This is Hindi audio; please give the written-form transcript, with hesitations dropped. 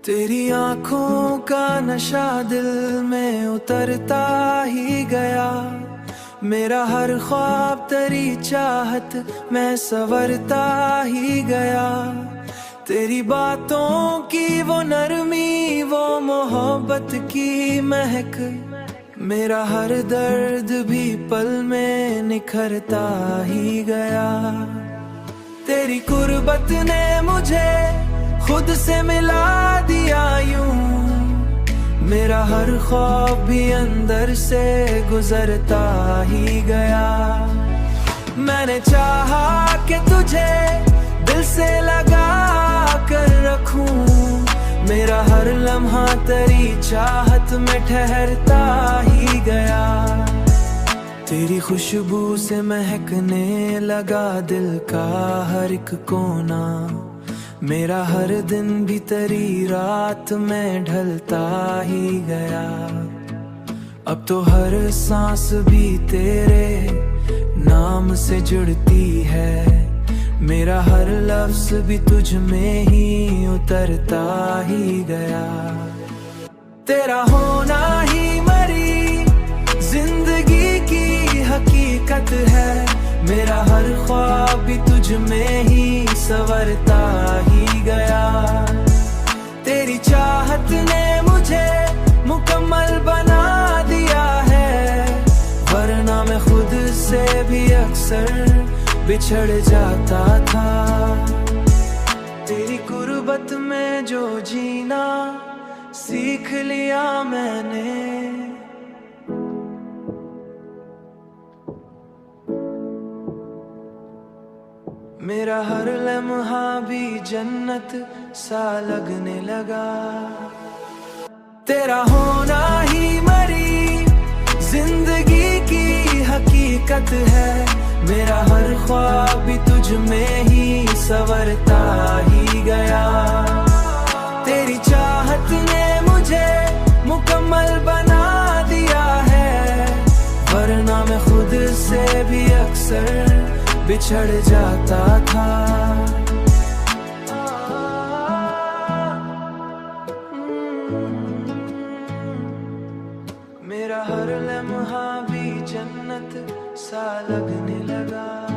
तेरी आंखों का नशा दिल में उतरता ही गया। मेरा हर ख्वाब तेरी चाहत में संवरता ही गया। तेरी बातों की वो नरमी, वो मोहब्बत की महक, मेरा हर दर्द भी पल में निखरता ही गया। तेरी कुर्बत ने मुझे खुद से मिला दिया यूं, मेरा हर ख्वाब भी अंदर से गुजरता ही गया। मैंने चाहा कि तुझे दिल से लगा कर रखूं, मेरा हर लम्हा तेरी चाहत में ठहरता ही गया। तेरी खुशबू से महकने लगा दिल का हर एक कोना, मेरा हर दिन भी तेरी रात में ढलता ही गया। अब तो हर सांस भी तेरे नाम से जुड़ती है, मेरा हर लफ्ज भी तुझ में ही उतरता ही गया। तेरा होना ही मरी जिंदगी की हकीकत है, मेरा हर ख्वाब भी तुझ में ही संवरता ही गया। तेरी चाहत ने मुझे मुकम्मल बना दिया है, वरना मैं खुद से भी अक्सर बिछड़ जाता था। तेरी कुर्बत में जो जीना सीख लिया मैंने, मेरा हर लम्हा भी जन्नत सा लगने लगा। तेरा होना ही मरी जिंदगी की हकीकत है, मेरा हर ख्वाब भी तुझ में ही संवरता ही गया। तेरी चाहत ने मुझे मुकम्मल बना दिया है, वरना मैं खुद से भी अक्सर बिछड़ जाता था। मेरा हर लम्हा भी जन्नत सा लगने लगा।